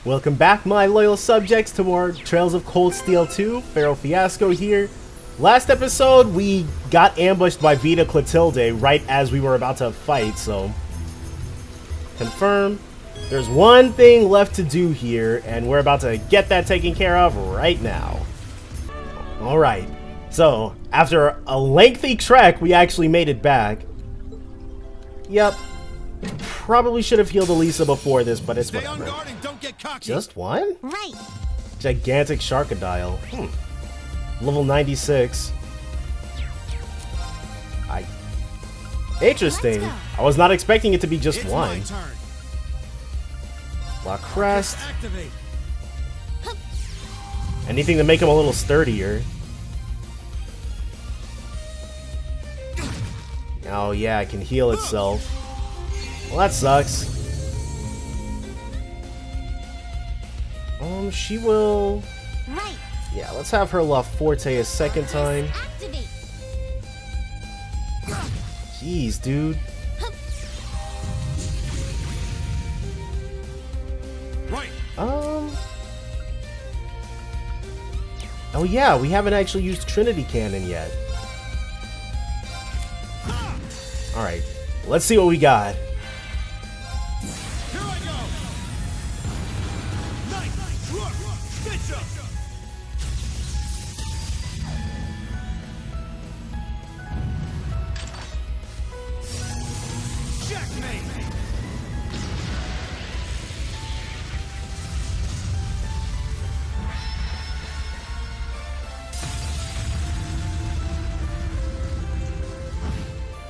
Welcome back, my loyal subjects, to more Trails of Cold Steel 2. Pharaoh Fiasco here. Last episode, we got ambushed by Vita Clotilde right as we were about to fight, so... Confirm. There's one thing left to do here, and we're about to get that taken care of right now. Alright, so, after a lengthy trek, we actually made it back. Yep. Probably should have healed Elisa before this, but it's whatever. Don't get cocky. Just one? Right. Gigantic Sharkadile. Level 96. Interesting. I was not expecting it to be just one. La Crest. Anything to make him a little sturdier. Oh yeah, it can heal itself. Well, that sucks. She will... Right. Yeah, let's have her La Forte a second time. Activate. Jeez, dude. Right. Oh yeah, we haven't actually used Trinity Cannon yet. Alright, let's see what we got. Here I go. Nice. Look. Stitch up. Checkmate.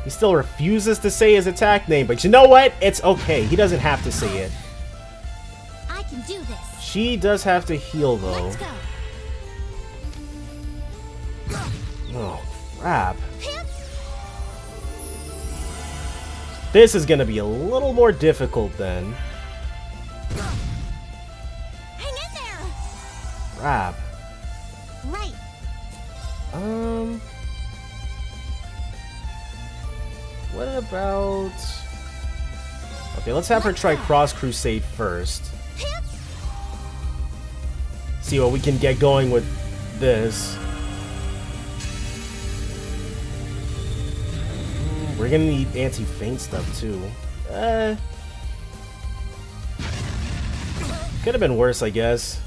He still refuses to say his attack name, but you know what? It's okay. He doesn't have to say it. I can do this. She does have to heal, though. Let's go. Oh, crap. This is gonna be a little more difficult then. Hang in there. Crap. Right. What about... Okay, let's have her try Cross Crusade first. See what we can get going with this. We're gonna need anti-feint stuff too. Could have been worse, I guess.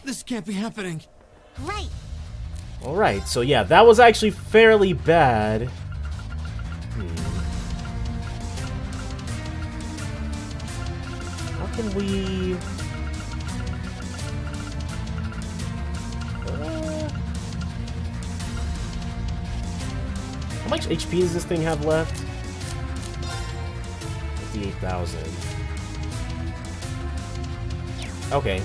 This can't be happening. Right. Alright, so yeah, that was actually fairly bad. How can we... How much HP does this thing have left? 58,000. Okay.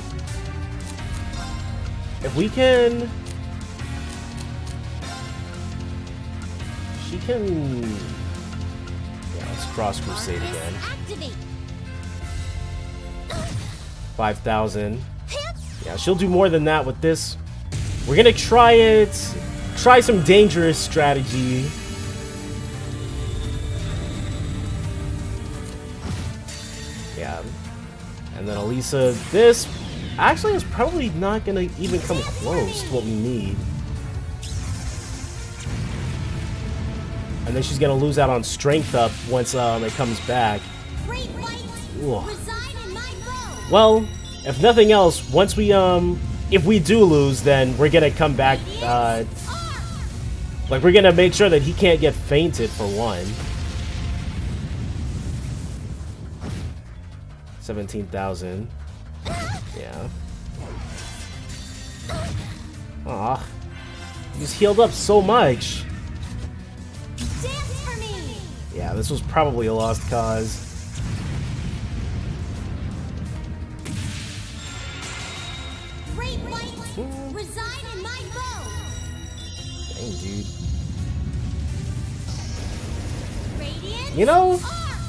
If we can... She can... Yeah, let's Cross Crusade again. Activate. 5,000. Yeah, she'll do more than that with this. We're gonna try it. Try some dangerous strategy. Yeah. And then Elisa, this actually is probably not gonna even come close to what we need. And then she's gonna lose out on strength up once it comes back. Great light. Reside in my bow. Well, if nothing else, once we if we do lose, then we're gonna come back. Like we're gonna make sure that he can't get fainted for one. 17,000. Yeah. Aw. He's healed up so much. Dance for me. Yeah, this was probably a lost cause. Great light. Reside in my bow. Dang, dude. Radiant.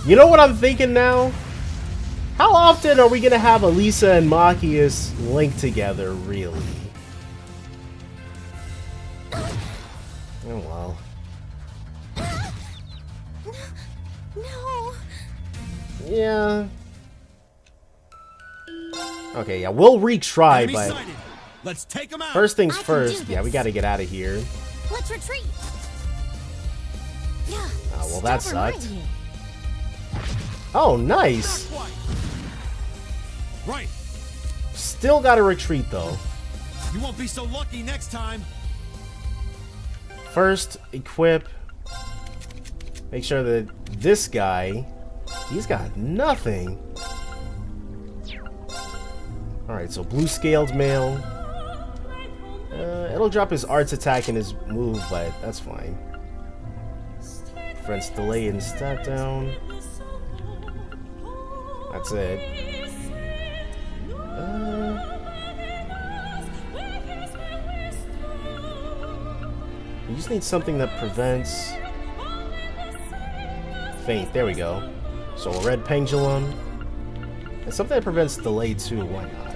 You know what I'm thinking now? How often are we gonna have Elisa and Machias linked together, really? Oh well. No. Yeah. Okay, yeah, we'll retry, Enemy but sighted. Let's take him out. first things I can first, do yeah, we this. gotta get out of here. Let's retreat. Yeah. Oh, well, that stubborn, sucked. aren't you? Oh, nice! Not quite. Right. Still gotta retreat, though. You won't be so lucky next time. First, equip. Make sure that this guy, he's got nothing. Alright, so blue scaled mail. It'll drop his arts attack and his move, but that's fine. Prevents delay and step down. That's it. You just need something that prevents faint. There we go. So a red pendulum. And something that prevents delay too. Why not?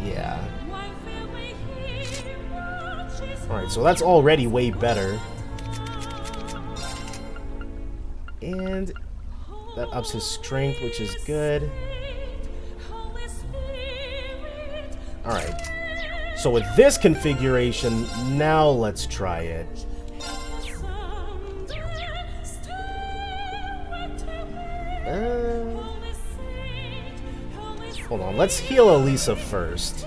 Yeah. Alright, so that's already way better. And that ups his strength, which is good. Alright. So with this configuration, now let's try it. Hold on, let's heal Elisa first.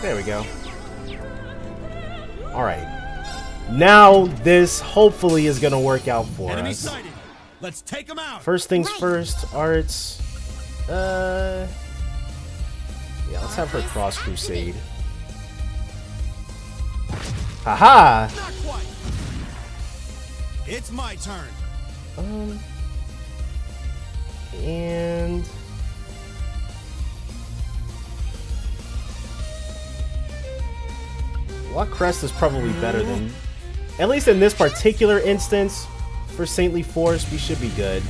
There we go. Alright. Now this hopefully is gonna work out for Enemy us. sighted. Let's take him out. First things first, arts. Yeah, let's have her cross crusade. Haha! Not quite. It's my turn. And Lock Crest is probably better than, at least in this particular instance, for Saintly Force, we should be good.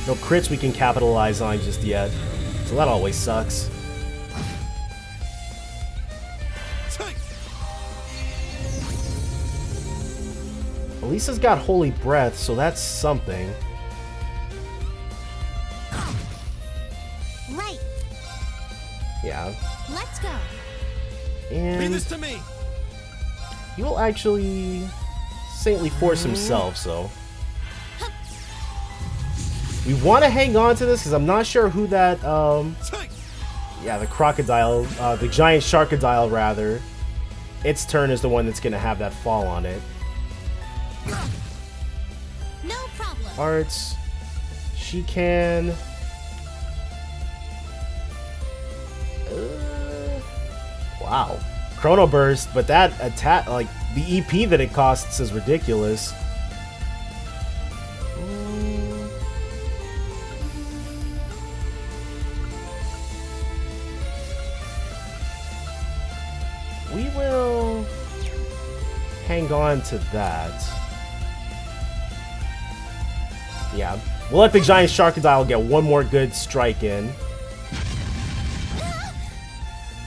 No crits we can capitalize on just yet, so that always sucks. Take. Elisa's got Holy Breath, so that's something. Right. Yeah. Let's go. Leave And this to me. he will actually Saintly Force himself, so we want to hang on to this because I'm not sure who that Take. yeah, the crocodile, the giant sharkadile rather, its turn is the one that's gonna have that fall on it. No problem. Arts, she can wow, Chrono Burst, but that attack, like the EP that it costs is ridiculous. We will hang on to that. Yeah, we'll let the giant sharkadile get one more good strike in.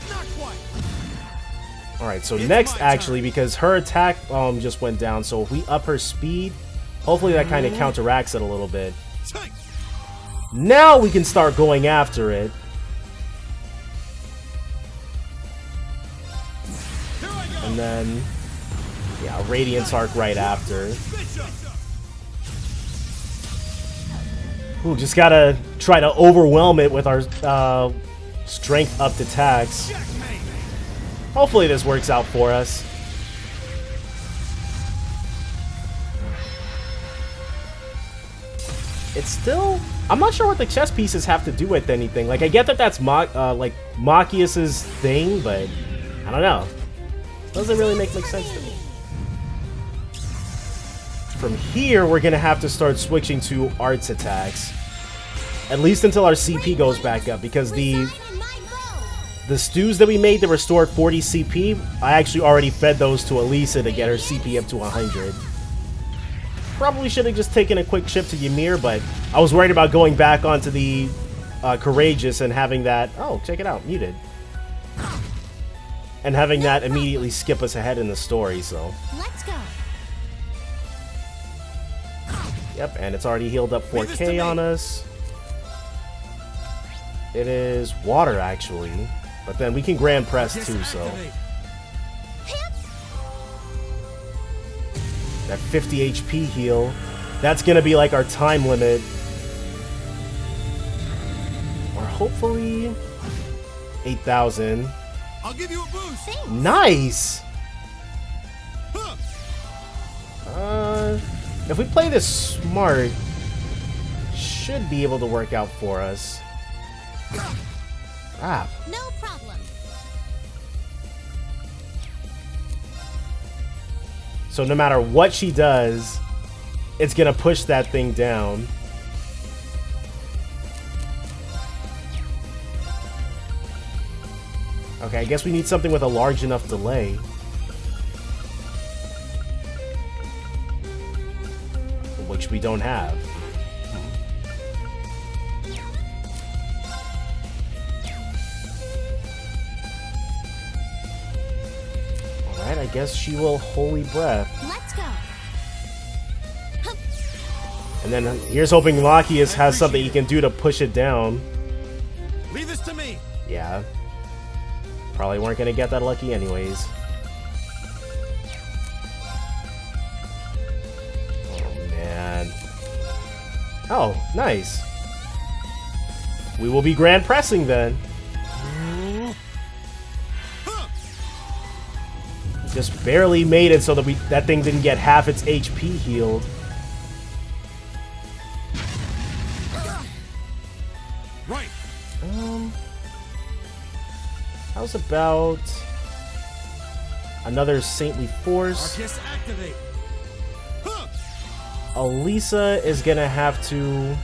Not quite. Alright, so It's next, my actually, turn. because her attack just went down, so if we up her speed, hopefully that kind of counteracts it a little bit. Take. Now we can start going after it. Here I go. And then, yeah, Radiance Arc right after. Bishop. Ooh, just gotta try to overwhelm it with our strength upped attacks. Checkmate. Hopefully this works out for us. It's still, I'm not sure what the chess pieces have to do with anything. Like, I get that that's like Machias' thing, but I don't know. Doesn't really make much sense to me. From here, we're gonna have to start switching to arts attacks. At least until our CP goes back up, because the stews that we made that restored 40 CP, I actually already fed those to Elisa to get her CP up to 100. Probably should have just taken a quick trip to Ymir, but I was worried about going back onto the courageous and having that... Oh, check it out, muted. And having that immediately skip us ahead in the story, so... Let's go. Yep, and it's already healed up 4k on us. It is water, actually. But then we can Grand Press, too, so... That 50 HP heal. That's gonna be like our time limit. Or hopefully... 8,000. I'll give you a boost. Thanks. Nice! Huh. If we play this smart, should be able to work out for us. Ah. No problem. So no matter what she does, it's gonna push that thing down. Okay, I guess we need something with a large enough delay. Which we don't have. Alright, I guess she will Holy Breath. Let's go. And then here's hoping Machias has something he can do to push it down. Leave this to me. Yeah. Probably weren't gonna get that lucky anyways. Oh, man. Oh, nice. We will be Grand Pressing then. Just barely made it so that that thing didn't get half its HP healed. Right. How's about another Saintly Force? Machias, activate. Huh. Elisa is gonna have to...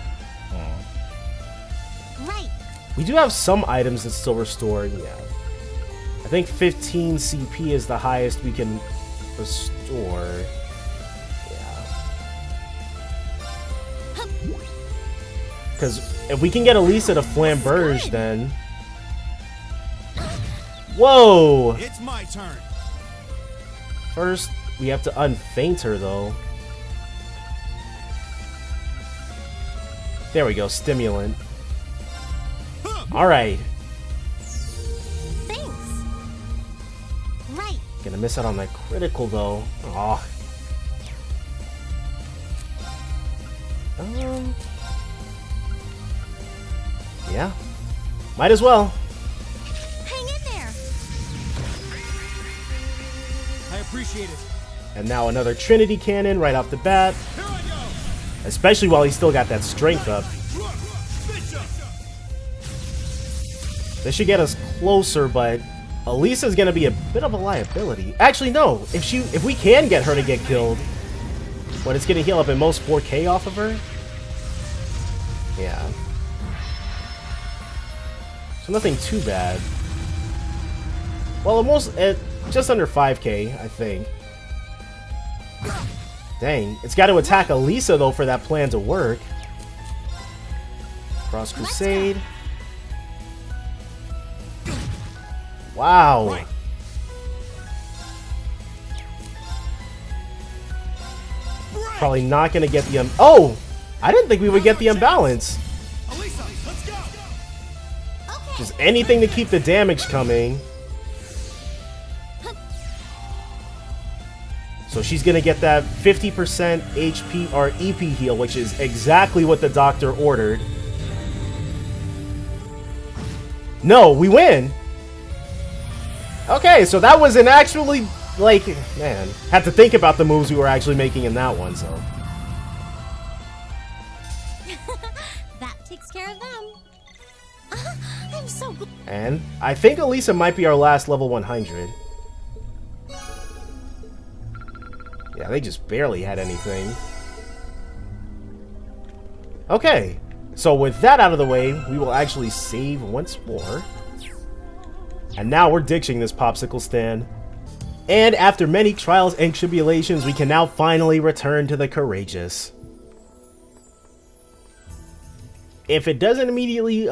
Right. We do have some items that still restore, yeah. I think 15 CP is the highest we can restore. Yeah. Because if we can get Elisa to Flamberge, then... Whoa! It's my turn. First, we have to unfaint her, though. There we go, Stimulant. Alright. Thanks. Right. Gonna miss out on that critical, though. Aw. Yeah. Might as well. Hang in there. I appreciate it. And now another Trinity Cannon right off the bat. Here I go. Especially while he's still got that strength up. This should get us closer, but Elisa's gonna be a bit of a liability. Actually, no. If we can get her to get killed, but it's gonna heal up at most 4k off of her. Yeah. So nothing too bad. Well, almost at just under 5k, I think. Dang, it's got to attack Elisa though for that plan to work. Cross Crusade. Wow. Right. Probably not gonna get the oh! I didn't think we would get the imbalance. Elisa, let's go. Okay. Just anything to keep the damage coming. So she's gonna get that 50% HP or EP heal, which is exactly what the doctor ordered. No, we win! Okay, so that wasn't actually, like, man, had to think about the moves we were actually making in that one, so. That takes care of them. I'm so good. And I think Elisa might be our last level 100. Yeah, they just barely had anything. Okay, so with that out of the way, we will actually save once more. And now we're ditching this popsicle stand. And after many trials and tribulations, we can now finally return to the Courageous. if it doesn't immediately,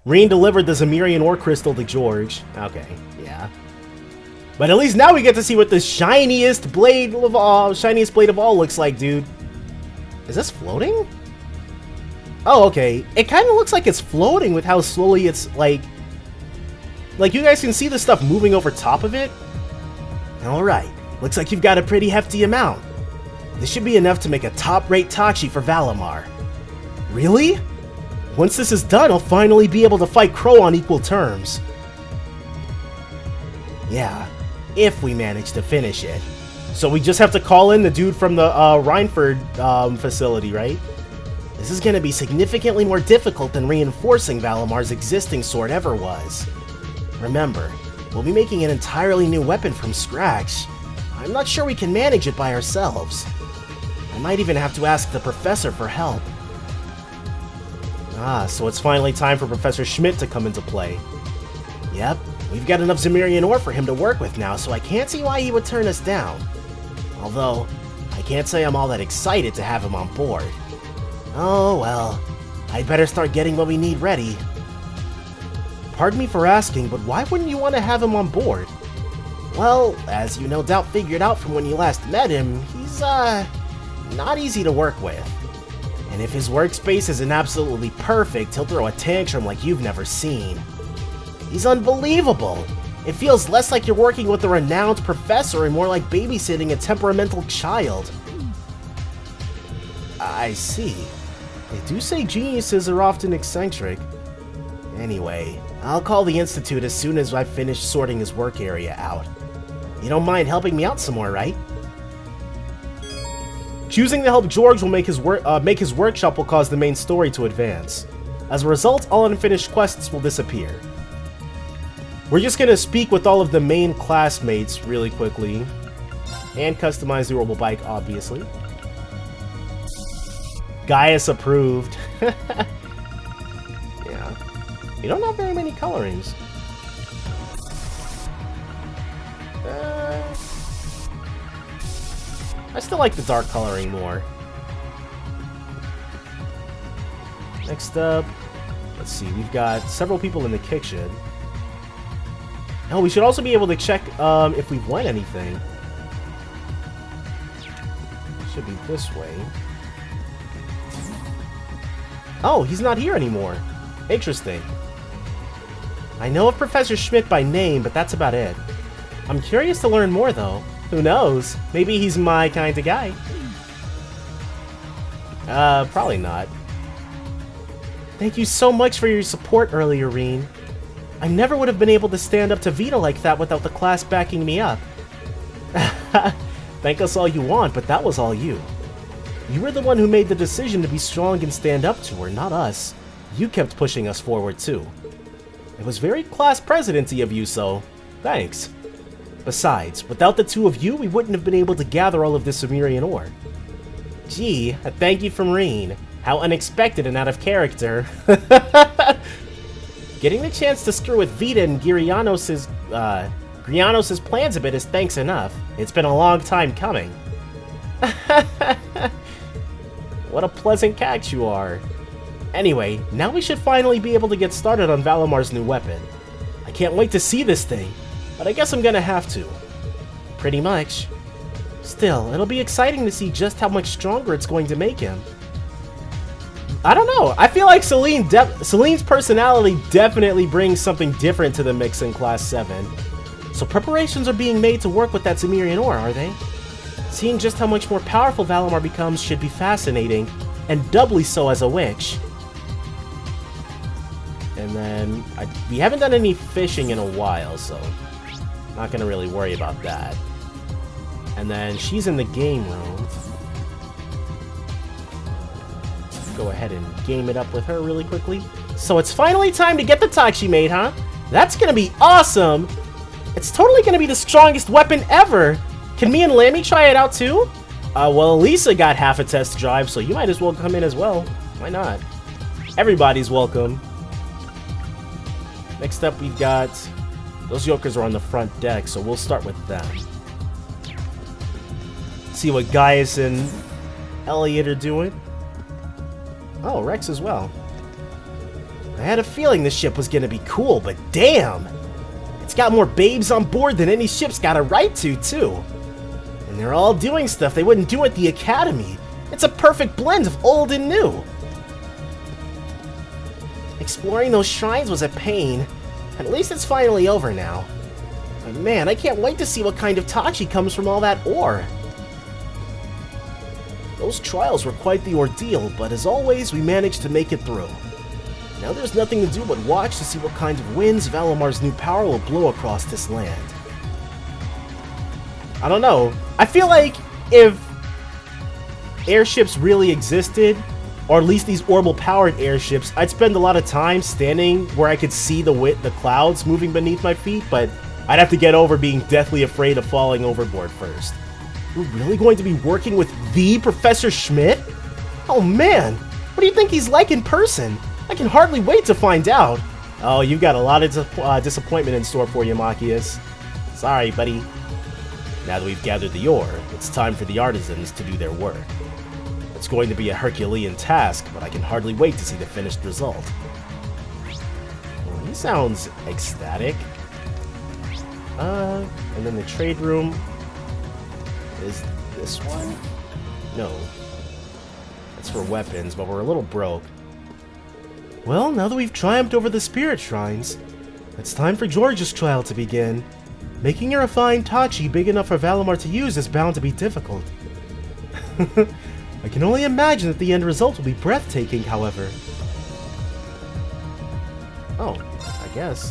Reen delivered the Zemirian Ore Crystal to George. Okay, yeah. But at least now we get to see what the shiniest blade of all looks like, dude. Is this floating? Oh, okay. It kind of looks like it's floating with how slowly it's, like you guys can see the stuff moving over top of it. Alright, looks like you've got a pretty hefty amount. This should be enough to make a top-rate Tachi for Valimar. Really? Once this is done, I'll finally be able to fight Crow on equal terms. Yeah, if we manage to finish it. So we just have to call in the dude from the Rhineford facility, right? This is going to be significantly more difficult than reinforcing Valimar's existing sword ever was. Remember, we'll be making an entirely new weapon from scratch. I'm not sure we can manage it by ourselves. I might even have to ask the professor for help. Ah, so it's finally time for Professor Schmidt to come into play. Yep, we've got enough Zemirian ore for him to work with now, so I can't see why he would turn us down. Although, I can't say I'm all that excited to have him on board. Oh well, I'd better start getting what we need ready. Pardon me for asking, but why wouldn't you want to have him on board? Well, as you no doubt figured out from when you last met him, he's, not easy to work with. And if his workspace isn't absolutely perfect, he'll throw a tantrum like you've never seen. He's unbelievable! It feels less like you're working with a renowned professor and more like babysitting a temperamental child. I see. They do say geniuses are often eccentric. Anyway, I'll call the Institute as soon as I've finished sorting his work area out. You don't mind helping me out some more, right? Choosing to help George will make his workshop will cause the main story to advance. As a result, all unfinished quests will disappear. We're just gonna speak with all of the main classmates really quickly. And customize the orbital bike, obviously. Gaius approved. Yeah. You don't have very many colorings. I still like the dark coloring more. Next up, let's see, we've got several people in the kitchen. Oh, we should also be able to check if we've won anything. Should be this way. Oh, he's not here anymore. Interesting. I know of Professor Schmidt by name, but that's about it. I'm curious to learn more, though. Who knows? Maybe he's my kind of guy. Probably not. Thank you so much for your support earlier, Reen. I never would have been able to stand up to Vita like that without the class backing me up. Thank us all you want, but that was all you. You were the one who made the decision to be strong and stand up to her, not us. You kept pushing us forward, too. It was very class presidency of you, so thanks. Besides, without the two of you, we wouldn't have been able to gather all of this Zemirian ore. Gee, a thank you from Reen. How unexpected and out of character. Getting the chance to screw with Vita and Grianos' plans a bit is thanks enough. It's been a long time coming. What a pleasant cat you are. Anyway, now we should finally be able to get started on Valimar's new weapon. I can't wait to see this thing, but I guess I'm gonna have to. Pretty much. Still, it'll be exciting to see just how much stronger it's going to make him. I don't know, I feel like Celine's personality definitely brings something different to the mix in Class 7. So preparations are being made to work with that Zemirian ore, are they? Seeing just how much more powerful Valimar becomes should be fascinating, and doubly so as a witch. And then, we haven't done any fishing in a while, so not gonna really worry about that. And then she's in the game room. Go ahead and game it up with her really quickly. So it's finally time to get the Tachi made, huh? That's gonna be awesome! It's totally gonna be the strongest weapon ever! Can me and Lammy try it out too? Well, Elisa got half a test drive, so you might as well come in as well. Why not? Everybody's welcome. Next up, we've got... Those yokers are on the front deck, so we'll start with them. See what Gaius and Elliot are doing. Oh, Rex as well. I had a feeling this ship was gonna be cool, but damn! It's got more babes on board than any ship's got a right to, too. And they're all doing stuff they wouldn't do at the Academy. It's a perfect blend of old and new. Exploring those shrines was a pain. At least it's finally over now. But man, I can't wait to see what kind of Tachi comes from all that ore. Those trials were quite the ordeal, but as always, we managed to make it through. Now there's nothing to do but watch to see what kinds of winds Valamar's new power will blow across this land. I don't know. I feel like if airships really existed, or at least these orbital-powered airships, I'd spend a lot of time standing where I could see the clouds moving beneath my feet, but I'd have to get over being deathly afraid of falling overboard first. We're really going to be working with the Professor Schmidt? Oh man, what do you think he's like in person? I can hardly wait to find out. Oh, you've got a lot of disappointment in store for you, Machias. Sorry, buddy. Now that we've gathered the ore, it's time for the artisans to do their work. It's going to be a Herculean task, but I can hardly wait to see the finished result. Well, he sounds ecstatic. And then the trade room. Is this one? No. That's for weapons, but we're a little broke. Well, now that we've triumphed over the spirit shrines, it's time for George's trial to begin. Making a refined Tachi big enough for Valimar to use is bound to be difficult. I can only imagine that the end result will be breathtaking, however. Oh, I guess,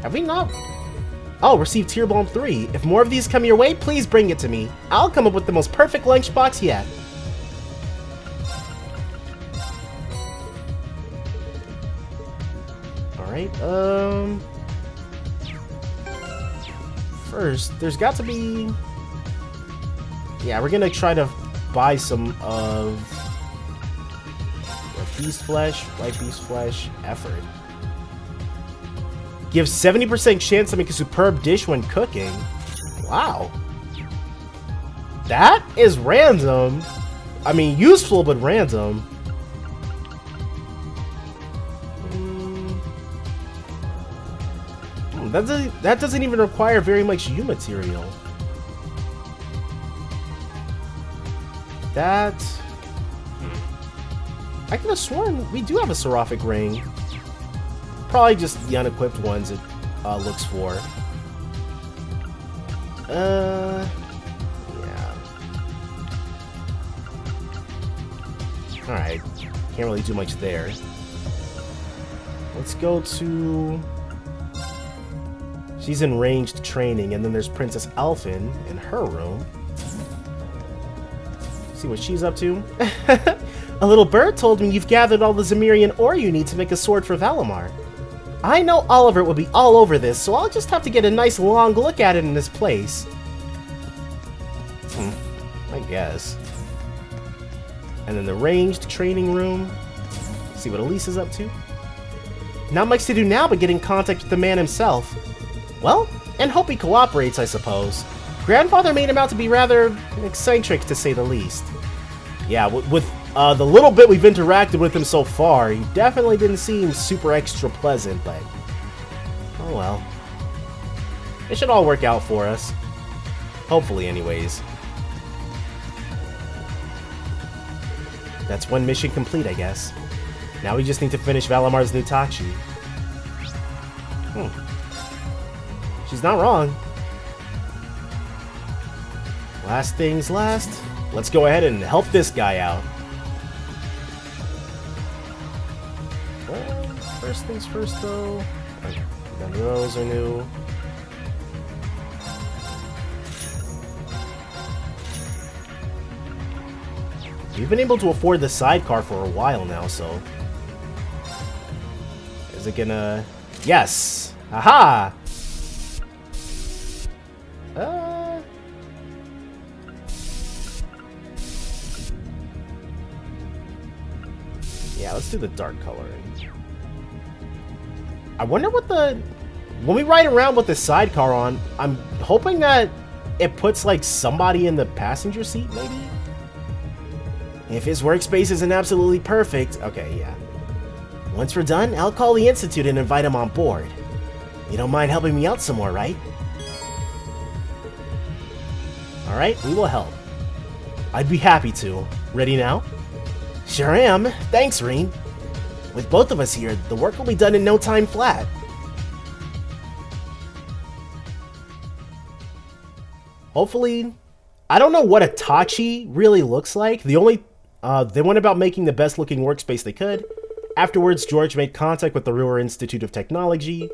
have we not? Oh, received Tier Bomb 3. If more of these come your way, please bring it to me. I'll come up with the most perfect lunchbox yet. Alright, first, there's got to be... Yeah, we're gonna try to buy some of... Beast Flesh, White Beast Flesh, Effort. Gives 70% chance to make a superb dish when cooking. Wow. That is random. I mean, useful, but random. That doesn't even require very much U material. That... I could have sworn we do have a Seraphic Ring. Probably just the unequipped ones it looks for. Yeah. Alright. Can't really do much there. Let's go to... She's in ranged training, and then there's Princess Elfin in her room. See what she's up to. A little bird told me you've gathered all the Zemirian ore you need to make a sword for Valimar. I know Oliver will be all over this, so I'll just have to get a nice long look at it in this place. I guess. And then the ranged training room. See what Elise is up to. Not much to do now but get in contact with the man himself. Well, and hope he cooperates, I suppose. Grandfather made him out to be rather eccentric, to say the least. Yeah, with the little bit we've interacted with him so far, he definitely didn't seem super extra pleasant, but... Oh well. It should all work out for us. Hopefully, anyways. That's one mission complete, I guess. Now we just need to finish Valamar's new Tachi. She's not wrong. Last things last. Let's go ahead and help this guy out. First things first, though. None of those are new. We've been able to afford the sidecar for a while now, so... Is it gonna... Yes! Aha! Yeah, let's do the dark coloring. I wonder what the... When we ride around with the sidecar on, I'm hoping that it puts like somebody in the passenger seat, maybe? If his workspace isn't absolutely perfect, okay, yeah. Once we're done, I'll call the Institute and invite him on board. You don't mind helping me out some more, right? Alright, we will help. I'd be happy to. Ready now? Sure am. Thanks, Rean. With both of us here, the work will be done in no time flat. Hopefully, I don't know what a Tachi really looks like. They went about making the best looking workspace they could. Afterwards, George made contact with the Ruhr Institute of Technology,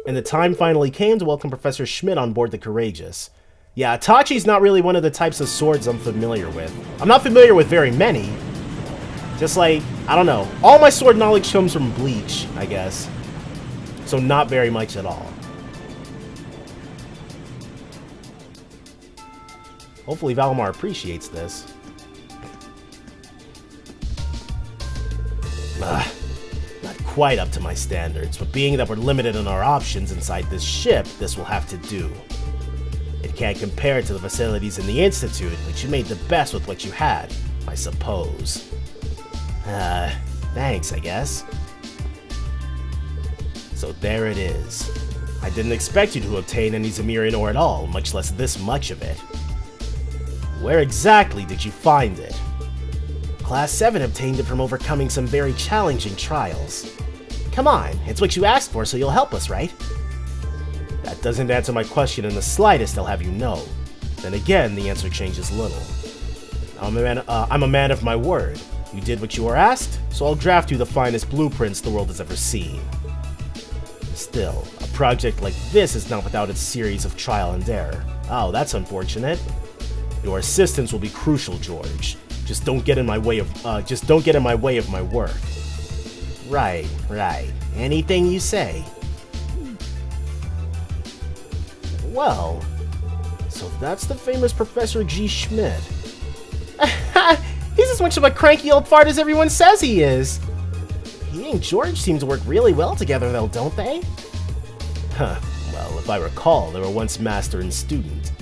and the time finally came to welcome Professor Schmidt on board the Courageous. Yeah, Tachi's not really one of the types of swords I'm familiar with. I'm not familiar with very many. Just like, I don't know. All my sword knowledge comes from Bleach, I guess. So not very much at all. Hopefully Valimar appreciates this. Not quite up to my standards, but being that we're limited in our options inside this ship, this will have to do. It can't compare to the facilities in the Institute, which you made the best with what you had, I suppose. Thanks, I guess. So there it is. I didn't expect you to obtain any Zemirian ore at all, much less this much of it. Where exactly did you find it? Class 7 obtained it from overcoming some very challenging trials. Come on, it's what you asked for, so you'll help us, right? That doesn't answer my question in the slightest, I'll have you know. Then again, the answer changes little. I'm a man of my word. You did what you were asked, so I'll draft you the finest blueprints the world has ever seen. Still, a project like this is not without its series of trial and error. Oh, that's unfortunate. Your assistance will be crucial, George. Just don't get in my way of my work. Right. Anything you say. Well, so that's the famous Professor G. Schmidt. He's as much of a cranky old fart as everyone says he is. He and George seem to work really well together though, don't they? Huh, well, if I recall, they were once master and student.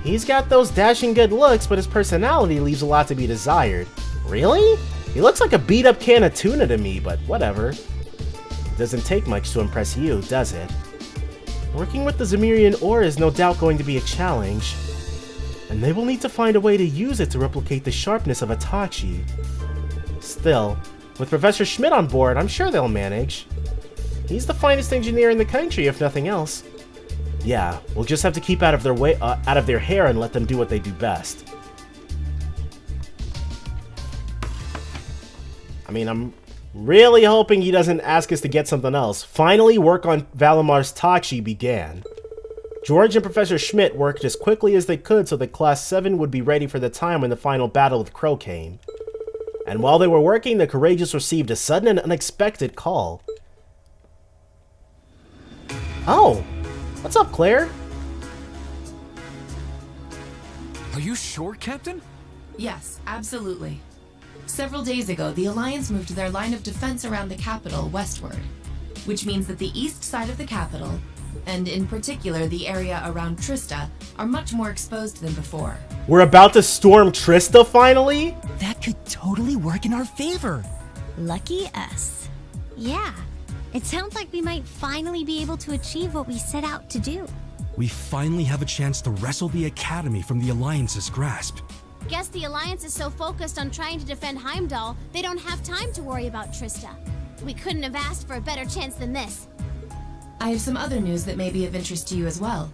He's got those dashing good looks, but his personality leaves a lot to be desired. Really? He looks like a beat-up can of tuna to me, but whatever. It doesn't take much to impress you, does it? Working with the Zemirian ore is no doubt going to be a challenge, and they will need to find a way to use it to replicate the sharpness of a Tachi. Still, with Professor Schmidt on board, I'm sure they'll manage. He's the finest engineer in the country, if nothing else. Yeah, we'll just have to keep out of their hair and let them do what they do best. I mean, I'm really hoping he doesn't ask us to get something else. Finally, work on Valimar's Tachi began. George and Professor Schmidt worked as quickly as they could so that Class 7 would be ready for the time when the final battle with Crow came. And while they were working, the Courageous received a sudden and unexpected call. Oh! What's up, Claire? Are you sure, Captain? Yes, absolutely. Several days ago, the Alliance moved their line of defense around the capital westward, which means that the east side of the capital, and in particular the area around Trista, are much more exposed than before. We're about to storm Trista finally? That could totally work in our favor. Lucky us. Yeah, it sounds like we might finally be able to achieve what we set out to do. We finally have a chance to wrestle the Academy from the Alliance's grasp. Guess the Alliance is so focused on trying to defend Heimdall, they don't have time to worry about Trista. We couldn't have asked for a better chance than this. I have some other news that may be of interest to you as well.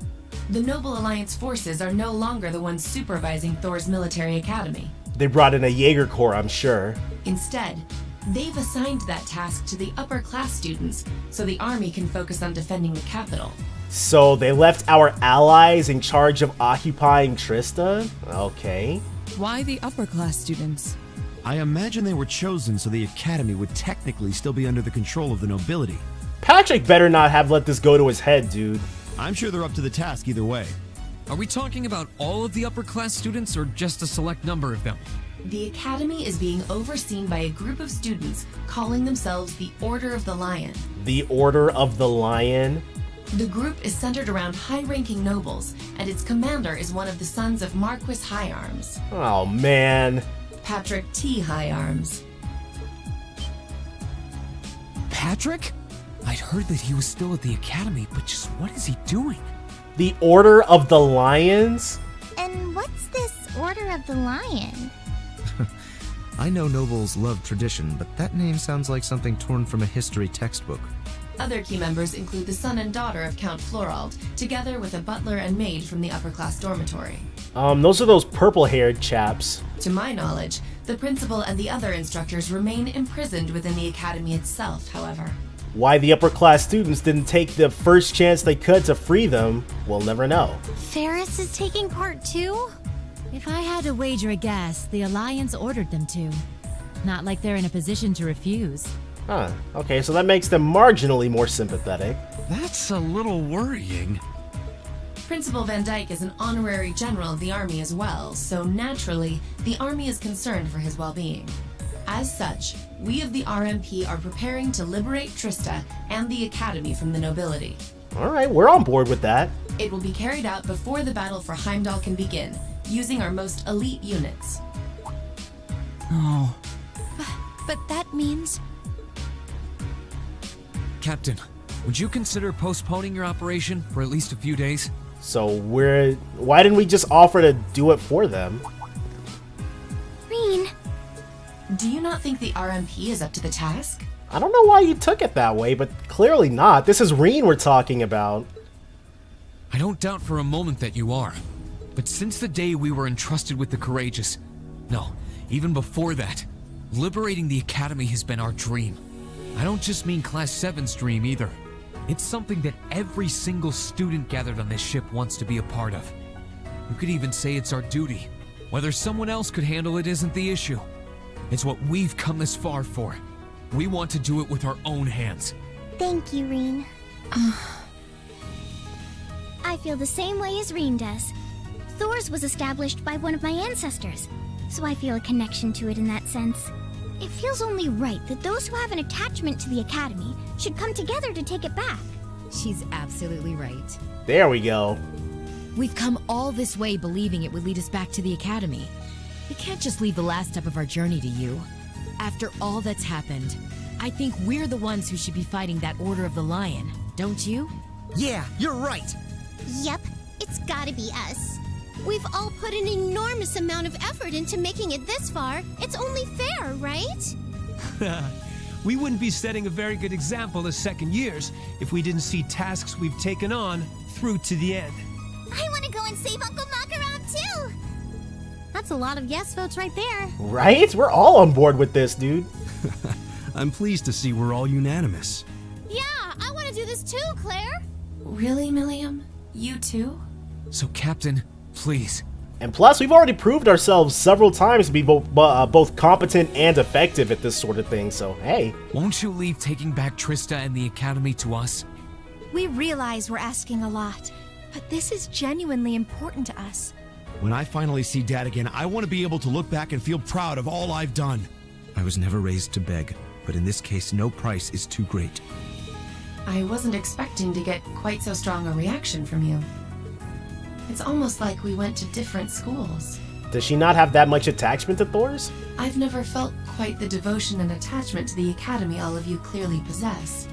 The Noble Alliance forces are no longer the ones supervising Thor's military academy. They brought in a Jaeger Corps, I'm sure. Instead, they've assigned that task to the upper class students, so the army can focus on defending the capital. So they left our allies in charge of occupying Trista? Okay. Why the upper class students? I imagine they were chosen so the Academy would technically still be under the control of the nobility. Patrick better not have let this go to his head, dude. I'm sure they're up to the task either way. Are we talking about all of the upper class students or just a select number of them? The Academy is being overseen by a group of students calling themselves the Order of the Lion. The Order of the Lion? The group is centered around high-ranking nobles, and its commander is one of the sons of Marquis Higharms, Oh, man. Patrick T. Higharms. Patrick? I'd heard that he was still at the academy, but just what is he doing? The Order of the Lions? And what's this Order of the Lion? I know nobles love tradition, but that name sounds like something torn from a history textbook. Other key members include the son and daughter of Count Florald, together with a butler and maid from the upper-class dormitory. Those are those purple-haired chaps. To my knowledge, the principal and the other instructors remain imprisoned within the academy itself, however. Why the upper-class students didn't take the first chance they could to free them, we'll never know. Ferris is taking part too? If I had to wager a guess, the Alliance ordered them to. Not like they're in a position to refuse. Huh, okay, so that makes them marginally more sympathetic. That's a little worrying. Principal Van Dyke is an honorary general of the army as well, so naturally, the army is concerned for his well-being. As such, we of the RMP are preparing to liberate Trista and the academy from the nobility. Alright, we're on board with that. It will be carried out before the battle for Heimdall can begin, using our most elite units. Oh. But that means... Captain, would you consider postponing your operation for at least a few days? So why didn't we just offer to do it for them? Reen, Do you not think the RMP is up to the task? I don't know why you took it that way, but clearly not. This is Reen we're talking about. I don't doubt for a moment that you are. But since the day we were entrusted with the Courageous, no, even before that, liberating the Academy has been our dream. I don't just mean Class 7's dream either. It's something that every single student gathered on this ship wants to be a part of. You could even say it's our duty. Whether someone else could handle it isn't the issue. It's what we've come this far for. We want to do it with our own hands. thank you, Reen. I feel the same way as Reen does. Thor's was established by one of my ancestors, so I feel a connection to it in that sense. It feels only right that those who have an attachment to the Academy should come together to take it back. She's absolutely right. There we go. We've come all this way believing it would lead us back to the Academy. We can't just leave the last step of our journey to you. After all that's happened, I think we're the ones who should be fighting that Order of the Lion, don't you? Yeah, you're right! Yep, it's gotta be us. We've all put an enormous amount of effort into making it this far. It's only fair, right? We wouldn't be setting a very good example as second years if we didn't see tasks we've taken on through to the end. I want to go and save Uncle Makaram too! That's a lot of yes votes right there. Right? We're all on board with this, dude. I'm pleased to see we're all unanimous. Yeah, I want to do this too, Claire! Really, Milliam? You too? So, Captain, please. And plus, we've already proved ourselves several times to be both competent and effective at this sort of thing, so hey. Won't you leave taking back Trista and the Academy to us? We realize we're asking a lot, but this is genuinely important to us. When I finally see Dad again, I want to be able to look back and feel proud of all I've done. I was never raised to beg, but in this case, no price is too great. I wasn't expecting to get quite so strong a reaction from you. It's almost like we went to different schools. Does she not have that much attachment to Thor's? I've never felt quite the devotion and attachment to the Academy all of you clearly possess.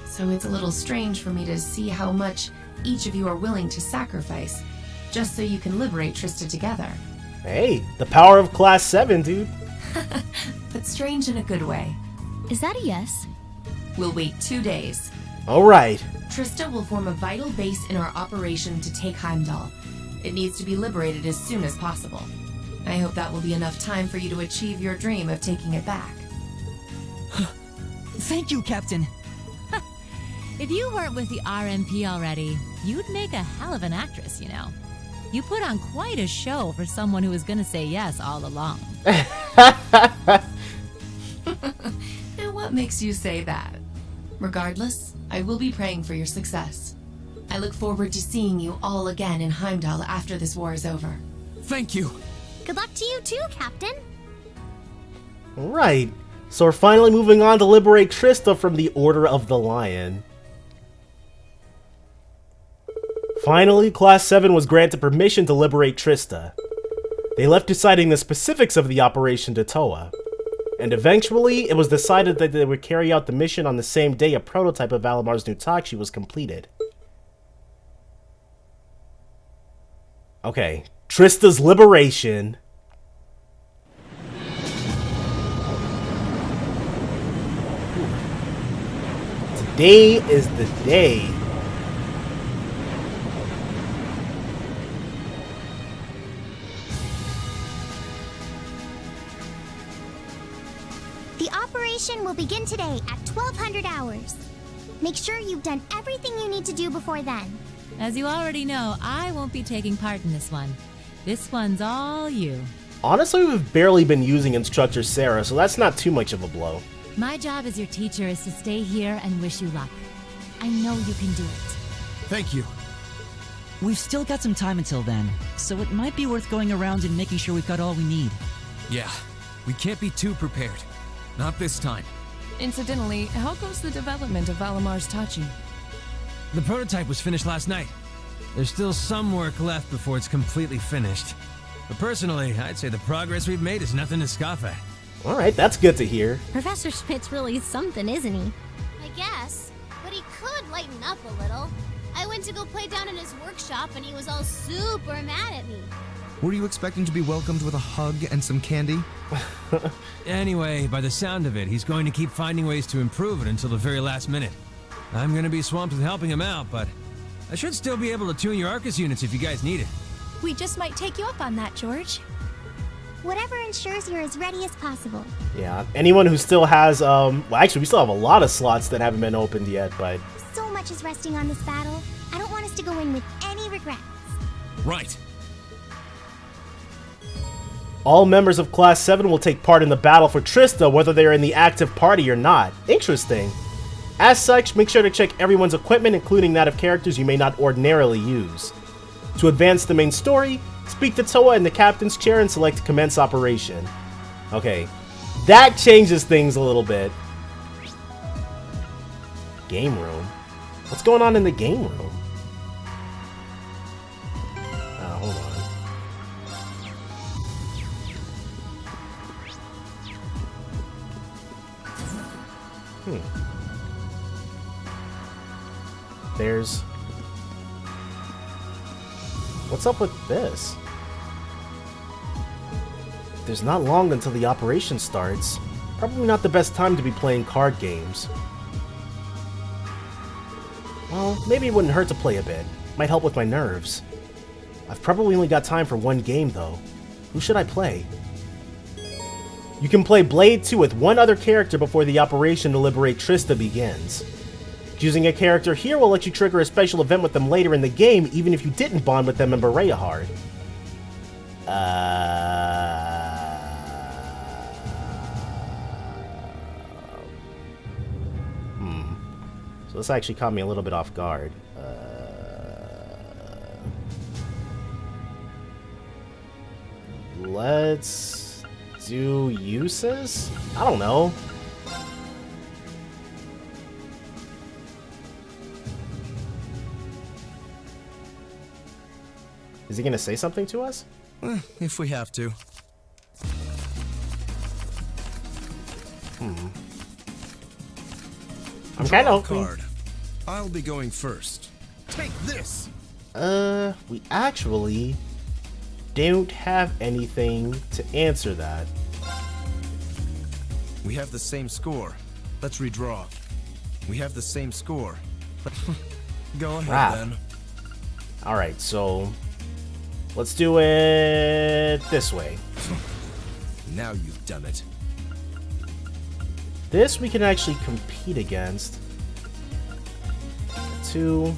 So it's a little strange for me to see how much each of you are willing to sacrifice, just so you can liberate Trista together. Hey, the power of Class 7, dude. But strange in a good way. Is that a yes? We'll wait 2 days. Alright. Trista will form a vital base in our operation to take Heimdall. It needs to be liberated as soon as possible. I hope that will be enough time for you to achieve your dream of taking it back. Thank you, Captain. If you weren't with the RMP already, you'd make a hell of an actress, you know. You put on quite a show for someone who was gonna say yes all along. And what makes you say that? Regardless, I will be praying for your success. I look forward to seeing you all again in Heimdall after this war is over. Thank you. Good luck to you too, Captain. Alright. So we're finally moving on to liberate Trista from the Order of the Lion. Finally, Class 7 was granted permission to liberate Trista. They left deciding the specifics of the operation to Toa. And eventually, it was decided that they would carry out the mission on the same day a prototype of Valamar's new Tachi was completed. Okay, Trista's liberation. Today is the day. The operation will begin today at 1200 hours. Make sure you've done everything you need to do before then. As you already know, I won't be taking part in this one. This one's all you. Honestly, we've barely been using Instructor Sarah, so that's not too much of a blow. My job as your teacher is to stay here and wish you luck. I know you can do it. Thank you. We've still got some time until then, so it might be worth going around and making sure we've got all we need. Yeah, we can't be too prepared. Not this time. Incidentally, how goes the development of Valamar's Tachi? The prototype was finished last night. There's still some work left before it's completely finished. But personally, I'd say the progress we've made is nothing to scoff at. Alright, that's good to hear. Professor Spitz really is something, isn't he? I guess. But he could lighten up a little. I went to go play down in his workshop and he was all super mad at me. Were you expecting to be welcomed with a hug and some candy? Anyway, by the sound of it, he's going to keep finding ways to improve it until the very last minute. I'm going to be swamped with helping him out, but I should still be able to tune your Arcus units if you guys need it. We just might take you up on that, George. Whatever ensures you're as ready as possible. Yeah, anyone who still has, well, actually, we still have a lot of slots that haven't been opened yet, but... So much is resting on this battle. I don't want us to go in with any regrets. Right. All members of Class 7 will take part in the battle for Trista, whether they are in the active party or not. Interesting. As such, make sure to check everyone's equipment, including that of characters you may not ordinarily use. To advance the main story, speak to Toa in the captain's chair and select Commence Operation. Okay, that changes things a little bit. Game room? What's going on in the game room? Hold on. There's... What's up with this? There's not long until the operation starts. Probably not the best time to be playing card games. Well, maybe it wouldn't hurt to play a bit. Might help with my nerves. I've probably only got time for one game, though. Who should I play? You can play Blade 2 with one other character before the operation to liberate Trista begins. Choosing a character here will let you trigger a special event with them later in the game, even if you didn't bond with them in Berea Hard. So this actually caught me a little bit off guard. Let's do uses? I don't know. Is he gonna say something to us? If we have to. I'm kind of hoping. Card. I'll be going first. Take this. We actually don't have anything to answer that. We have the same score. Let's redraw. We have the same score. Go ahead then. Alright, so let's do it this way. Now you've done it. This we can actually compete against. 2.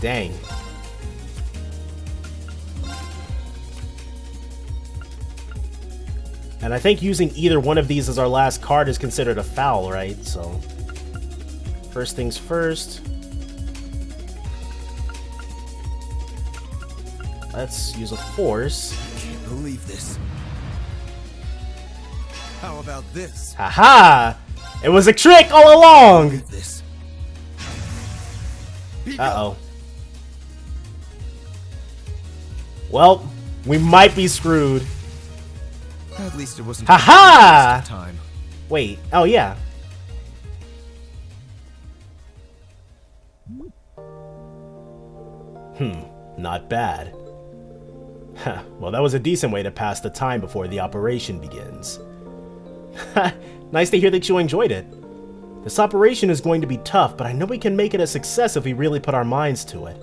Dang. And I think using either one of these as our last card is considered a foul, right? So, first things first. Let's use a force. I can't believe this. How about this? Haha! It was a trick all along! This. Uh-oh. Well, we might be screwed. At least it wasn't Ha-ha! a waste of time. Wait. Oh, yeah. Not bad. Well, that was a decent way to pass the time before the operation begins. Nice to hear that you enjoyed it. This operation is going to be tough, but I know we can make it a success if we really put our minds to it.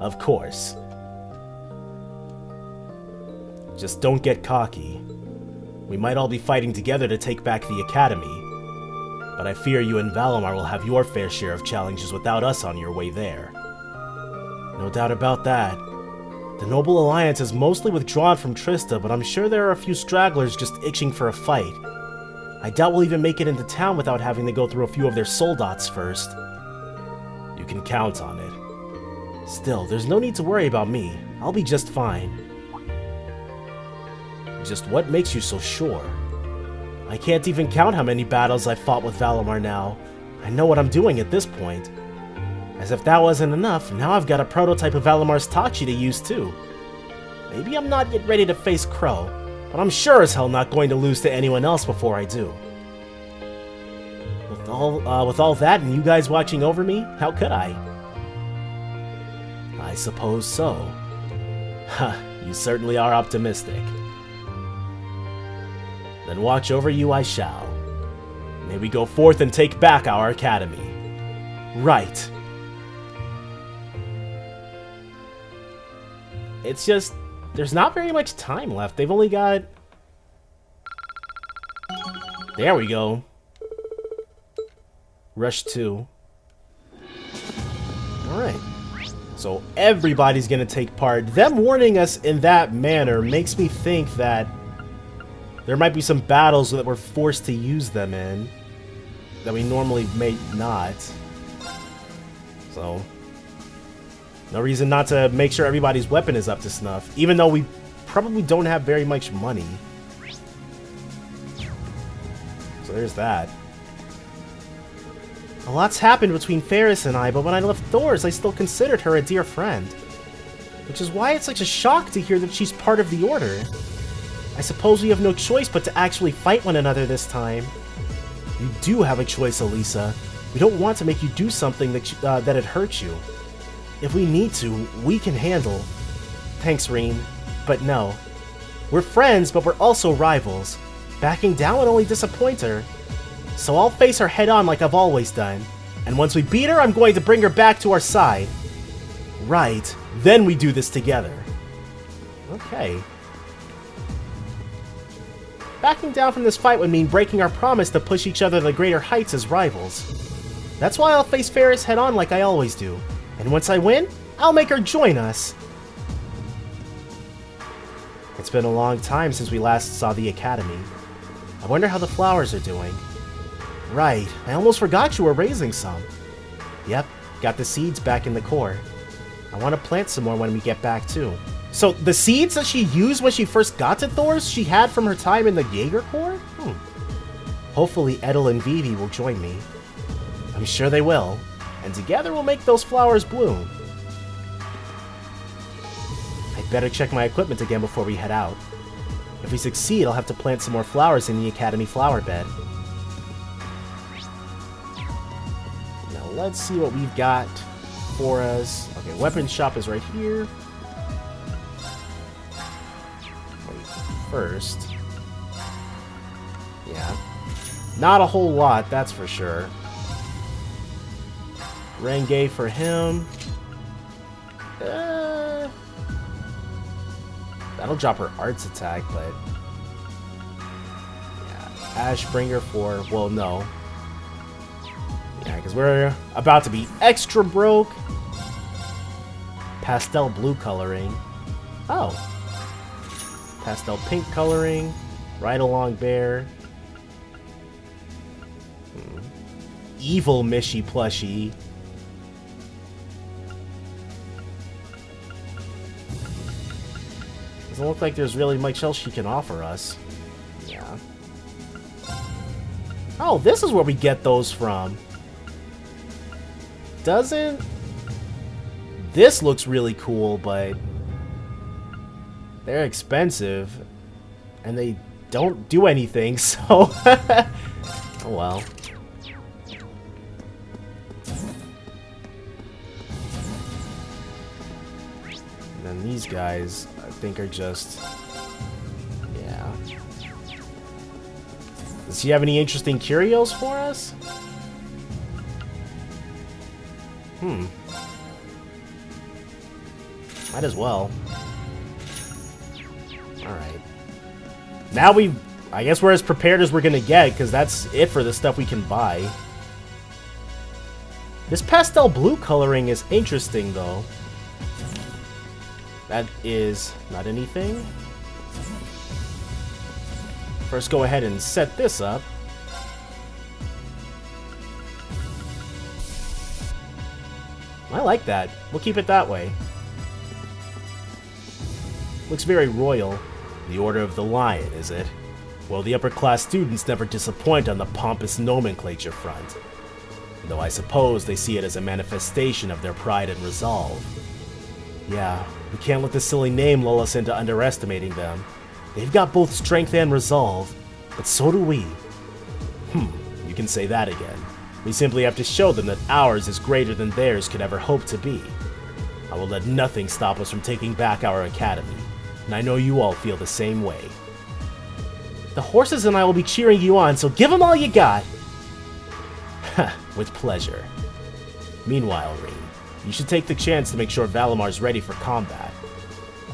Of course. Just don't get cocky. We might all be fighting together to take back the Academy, but I fear you and Valimar will have your fair share of challenges without us on your way there. No doubt about that. The Noble Alliance is mostly withdrawn from Trista, but I'm sure there are a few stragglers just itching for a fight. I doubt we'll even make it into town without having to go through a few of their soldats first. You can count on it. Still, there's no need to worry about me. I'll be just fine. Just what makes you so sure? I can't even count how many battles I've fought with Valimar now. I know what I'm doing at this point. As if that wasn't enough, now I've got a prototype of Valamar's Tachi to use too. Maybe I'm not yet ready to face Crow, but I'm sure as hell not going to lose to anyone else before I do. With all that and you guys watching over me, how could I? I suppose so. Ha, you certainly are optimistic. Then watch over you I shall. May we go forth and take back our academy. Right. It's just, there's not very much time left. They've only got... There we go. Rush 2. Alright. So everybody's gonna take part. Them warning us in that manner makes me think that there might be some battles that we're forced to use them in that we normally may not. So, no reason not to make sure everybody's weapon is up to snuff, even though we probably don't have very much money. So there's that. A lot's happened between Ferris and I, but when I left Thors, I still considered her a dear friend. Which is why it's such a shock to hear that she's part of the Order. I suppose we have no choice but to actually fight one another this time. You do have a choice, Elisa. We don't want to make you do something that'd hurt you. If we need to, we can handle. Thanks, Reen. But no. We're friends, but we're also rivals. Backing down would only disappoint her. So I'll face her head on like I've always done. And once we beat her, I'm going to bring her back to our side. Right. Then we do this together. Okay. Backing down from this fight would mean breaking our promise to push each other to greater heights as rivals. That's why I'll face Ferris head on like I always do. And once I win, I'll make her join us. It's been a long time since we last saw the Academy. I wonder how the flowers are doing. Right, I almost forgot you were raising some. Yep, got the seeds back in the core. I want to plant some more when we get back too. So, the seeds that she used when she first got to Thors, she had from her time in the Jaeger Corps? Hopefully Edel and Vivi will join me. I'm sure they will, and together we'll make those flowers bloom. I'd better check my equipment again before we head out. If we succeed, I'll have to plant some more flowers in the Academy flower bed. Now let's see what we've got for us. Okay, weapons shop is right here. First. Yeah. Not a whole lot, that's for sure. Renge for him. That'll drop her arts attack, but... Yeah, Ashbringer for... Well, no. Yeah, because we're about to be extra broke. Pastel blue coloring. Oh. Pastel pink coloring, Ride Along Bear, Evil Mishy plushie, doesn't look like there's really much else she can offer us. Yeah. Oh, this is where we get those from. doesn't... This looks really cool, but... they're expensive. And they don't do anything, so... oh well. And then these guys, I think, are just... yeah. Does he have any interesting curios for us? Might as well. Alright. Now I guess we're as prepared as we're gonna get, because that's it for the stuff we can buy. This pastel blue coloring is interesting, though. That is not anything. First, go ahead and set this up. I like that. We'll keep it that way. Looks very royal. The Order of the Lion, is it? Well, the upper-class students never disappoint on the pompous nomenclature front. Though I suppose they see it as a manifestation of their pride and resolve. Yeah, we can't let the silly name lull us into underestimating them. They've got both strength and resolve, but so do we. You can say that again. We simply have to show them that ours is greater than theirs could ever hope to be. I will let nothing stop us from taking back our academy, and I know you all feel the same way. The horses and I will be cheering you on, so give them all you got! With pleasure. Meanwhile, Rean, you should take the chance to make sure Valamar's ready for combat.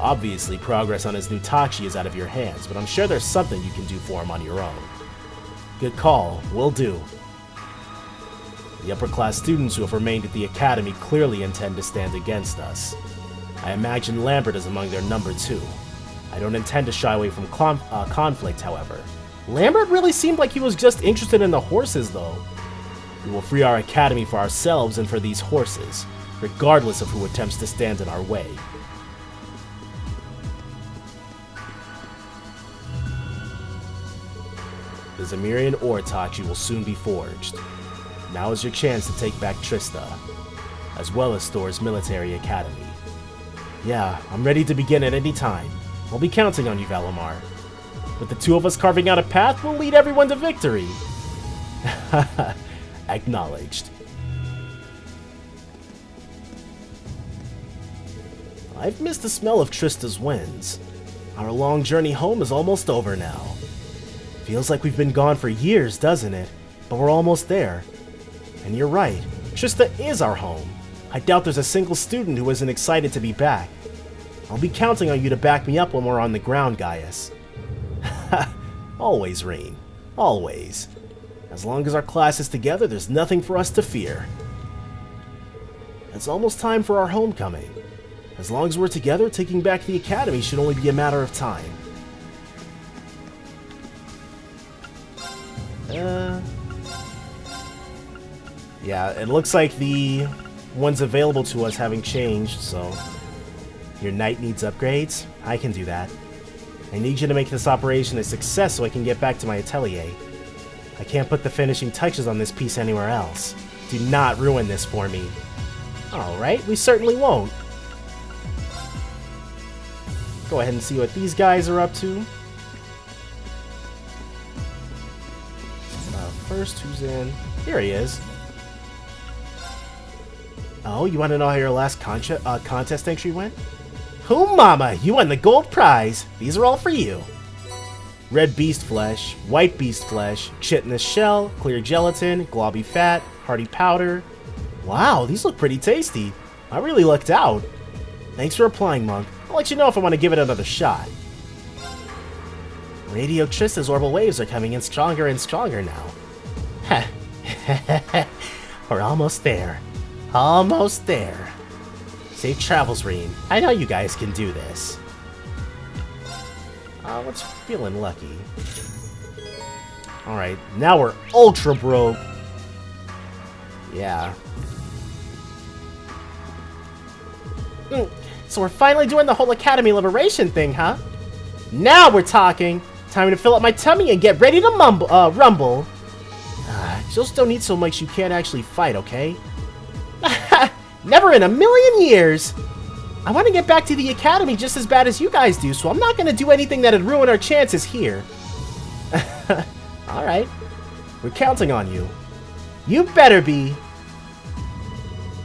Obviously, progress on his new Tachi is out of your hands, but I'm sure there's something you can do for him on your own. Good call, will do. The upper-class students who have remained at the academy clearly intend to stand against us. I imagine Lambert is among their number too. I don't intend to shy away from conflict, however. Lambert really seemed like he was just interested in the horses, though. We will free our academy for ourselves and for these horses, regardless of who attempts to stand in our way. The Zamirian ore Tachi will soon be forged. Now is your chance to take back Trista, as well as Thor's military academy. Yeah, I'm ready to begin at any time. I'll be counting on you, Valamar. With the two of us carving out a path, we'll lead everyone to victory. Acknowledged. I've missed the smell of Trista's winds. Our long journey home is almost over now. Feels like we've been gone for years, doesn't it? But we're almost there. And you're right, Trista is our home. I doubt there's a single student who isn't excited to be back. I'll be counting on you to back me up when we're on the ground, Gaius. Always, Rean. Always. As long as our class is together, there's nothing for us to fear. It's almost time for our homecoming. As long as we're together, taking back the academy should only be a matter of time. Yeah, it looks like the ones available to us haven't changed, so... Your knight needs upgrades? I can do that. I need you to make this operation a success so I can get back to my atelier. I can't put the finishing touches on this piece anywhere else. Do not ruin this for me. Alright, we certainly won't. Go ahead and see what these guys are up to. First, who's in? Here he is. Oh, you want to know how your last contest entry went? Who mama, you won the gold prize. These are all for you. Red beast flesh, white beast flesh, chitinous shell, clear gelatin, globby fat, hearty powder. Wow, these look pretty tasty. I really lucked out. Thanks for applying, Monk. I'll let you know if I want to give it another shot. Radio Trista's orbital waves are coming in stronger and stronger now. Heh. We're almost there. Almost there. Safe travels, Rean. I know you guys can do this. What's feeling lucky? Alright, now we're ultra broke. Yeah. So we're finally doing the whole Academy Liberation thing, huh? Now we're talking! Time to fill up my tummy and get ready to rumble. Just don't eat so much you can't actually fight, okay? Never in a million years! I want to get back to the academy just as bad as you guys do, so I'm not going to do anything that'd ruin our chances here. Alright. We're counting on you. You better be.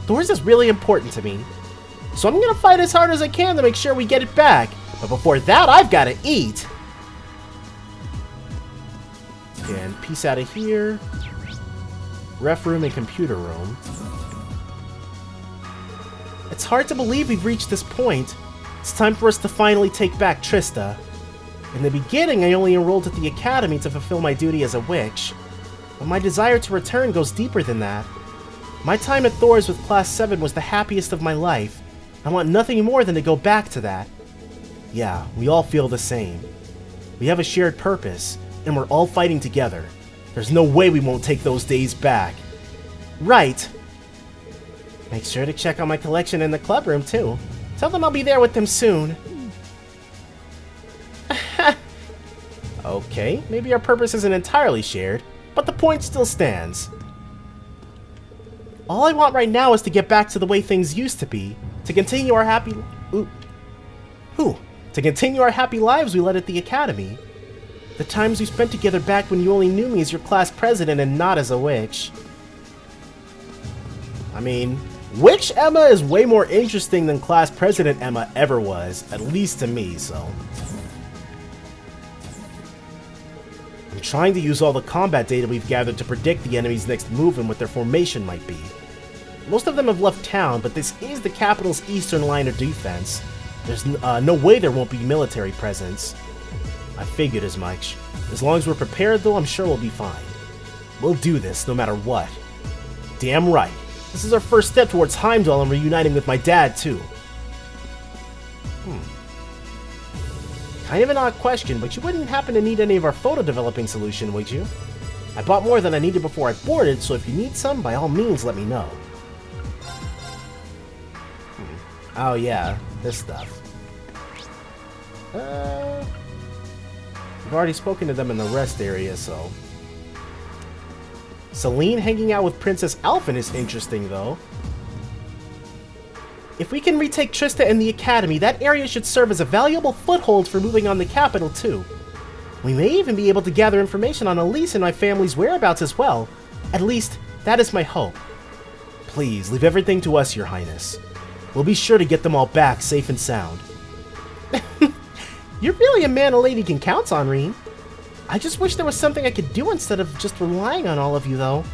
Thors is really important to me, so I'm going to fight as hard as I can to make sure we get it back. But before that, I've got to eat. And peace out of here. Ref room and computer room. It's hard to believe we've reached this point. It's time for us to finally take back Trista. In the beginning, I only enrolled at the academy to fulfill my duty as a witch, but my desire to return goes deeper than that. My time at Thors with Class 7 was the happiest of my life. I want nothing more than to go back to that. Yeah, we all feel the same. We have a shared purpose, and we're all fighting together. There's no way we won't take those days back. Right. Make sure to check on my collection in the club room, too. Tell them I'll be there with them soon. Okay, maybe our purpose isn't entirely shared, but the point still stands. All I want right now is to get back to the way things used to be, to continue our happy... To continue our happy lives we led at the academy. The times we spent together back when you only knew me as your class president and not as a witch. I mean, Witch Emma is way more interesting than Class President Emma ever was, at least to me, so... I'm trying to use all the combat data we've gathered to predict the enemy's next move and what their formation might be. Most of them have left town, but this is the capital's eastern line of defense. There's no way there won't be military presence. I figured as much. As long as we're prepared, though, I'm sure we'll be fine. We'll do this, no matter what. Damn right. This is our first step towards Heimdall and reuniting with my dad, too. Kind of an odd question, but you wouldn't happen to need any of our photo developing solution, would you? I bought more than I needed before I boarded, so if you need some, by all means, let me know. Oh yeah, this stuff. I've already spoken to them in the rest area, so... Celine hanging out with Princess Alphen is interesting, though. If we can retake Trista and the Academy, that area should serve as a valuable foothold for moving on the capital, too. We may even be able to gather information on Elise and my family's whereabouts as well. At least, that is my hope. Please, leave everything to us, Your Highness. We'll be sure to get them all back safe and sound. You're really a man a lady can count on, Reen. I just wish there was something I could do instead of just relying on all of you, though.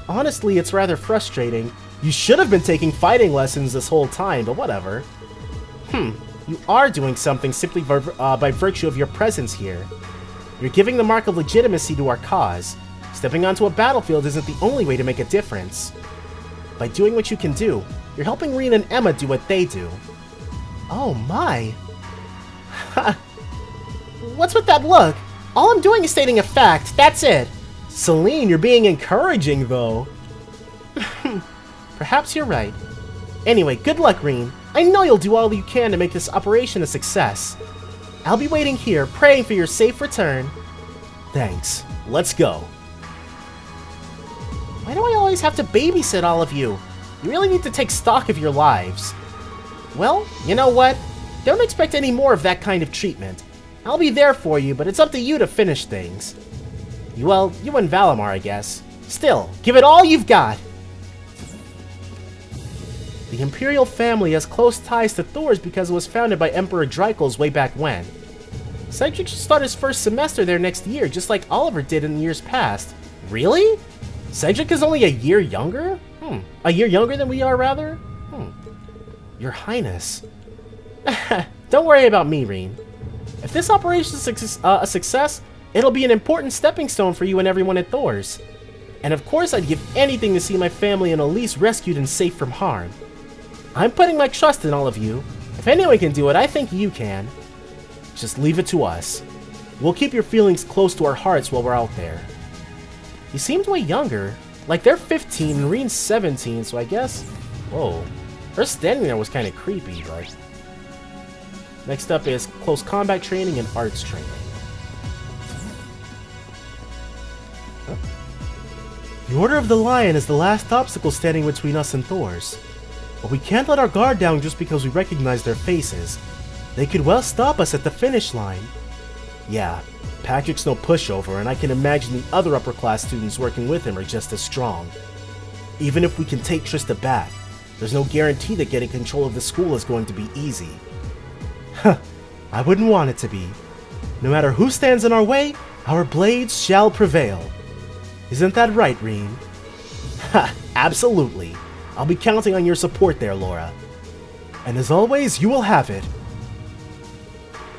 Honestly, it's rather frustrating. You should have been taking fighting lessons this whole time, but whatever. You are doing something simply by virtue of your presence here. You're giving the mark of legitimacy to our cause. Stepping onto a battlefield isn't the only way to make a difference. By doing what you can do, you're helping Reen and Emma do what they do. Oh my. What's with that look? All I'm doing is stating a fact, that's it. Celine, you're being encouraging, though. Perhaps you're right. Anyway, good luck, Reen. I know you'll do all you can to make this operation a success. I'll be waiting here, praying for your safe return. Thanks. Let's go. Why do I always have to babysit all of you? You really need to take stock of your lives. Well, you know what? Don't expect any more of that kind of treatment. I'll be there for you, but it's up to you to finish things. Well, you and Valimar, I guess. Still, give it all you've got! The Imperial family has close ties to Thors because it was founded by Emperor Dreikel's way back when. Cedric should start his first semester there next year, just like Oliver did in years past. Really? Cedric is only a year younger? A year younger than we are, rather? Your Highness. Don't worry about me, Reen. If this operation is a success, it'll be an important stepping stone for you and everyone at Thors. And of course, I'd give anything to see my family and Elise rescued and safe from harm. I'm putting my trust in all of you. If anyone can do it, I think you can. Just leave it to us. We'll keep your feelings close to our hearts while we're out there. You seemed way younger. Like, they're 15 and Reen's 17, so I guess... Whoa. Her standing there was kind of creepy, but... Next up is close combat training and arts training. The Order of the Lion is the last obstacle standing between us and Thors. But we can't let our guard down just because we recognize their faces. They could well stop us at the finish line. Yeah, Patrick's no pushover, and I can imagine the other upper-class students working with him are just as strong. Even if we can take Trista back, there's no guarantee that getting control of the school is going to be easy. Huh, I wouldn't want it to be. No matter who stands in our way, our blades shall prevail. Isn't that right, Reen? Ha, absolutely. I'll be counting on your support there, Laura. And as always, you will have it.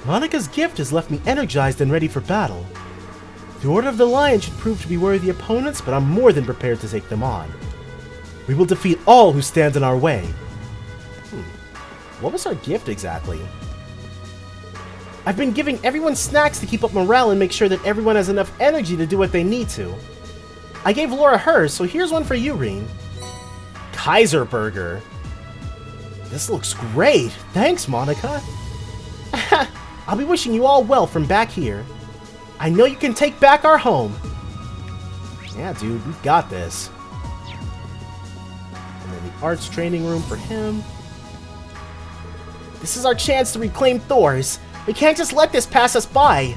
Monica's gift has left me energized and ready for battle. The Order of the Lion should prove to be worthy opponents, but I'm more than prepared to take them on. We will defeat all who stand in our way. What was our gift exactly? I've been giving everyone snacks to keep up morale and make sure that everyone has enough energy to do what they need to. I gave Laura hers, so here's one for you, Reen. Kaiser Burger. This looks great. Thanks, Monica. I'll be wishing you all well from back here. I know you can take back our home. Yeah, dude, we've got this. And then the arts training room for him. This is our chance to reclaim Thors. We can't just let this pass us by.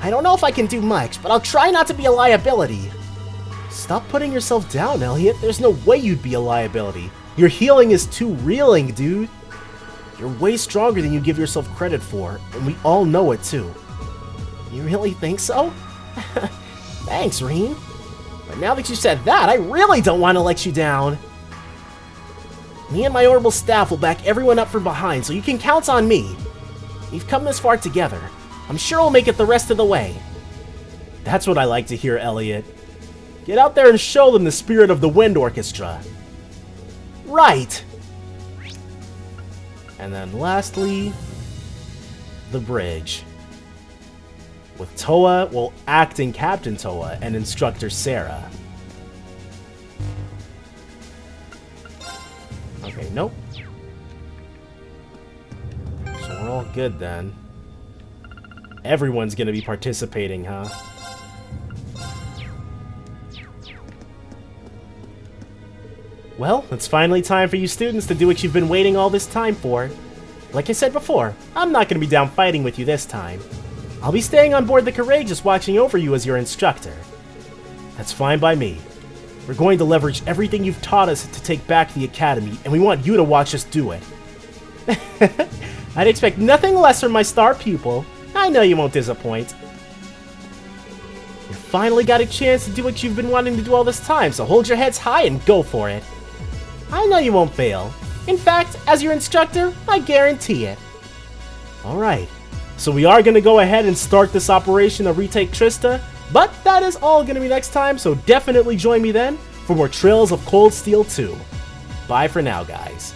I don't know if I can do much, but I'll try not to be a liability. Stop putting yourself down, Elliot. There's no way you'd be a liability. Your healing is too reeling, dude. You're way stronger than you give yourself credit for, and we all know it too. You really think so? Thanks, Reen. But now that you said that, I really don't want to let you down. Me and my orbital staff will back everyone up from behind, so you can count on me. We've come this far together. I'm sure we'll make it the rest of the way. That's what I like to hear, Elliot. Get out there and show them the spirit of the Wind Orchestra. Right! And then lastly, the bridge. With Toa, well, acting Captain Toa and Instructor Sarah. Okay, nope. So we're all good then. Everyone's gonna be participating, huh? Well, it's finally time for you students to do what you've been waiting all this time for. Like I said before, I'm not going to be down fighting with you this time. I'll be staying on board the Courageous watching over you as your instructor. That's fine by me. We're going to leverage everything you've taught us to take back the Academy, and we want you to watch us do it. I'd expect nothing less from my star pupil. I know you won't disappoint. You finally got a chance to do what you've been wanting to do all this time, so hold your heads high and go for it. I know you won't fail. In fact, as your instructor, I guarantee it. Alright, so we are going to go ahead and start this operation to retake Trista, but that is all going to be next time, so definitely join me then for more Trails of Cold Steel 2. Bye for now, guys.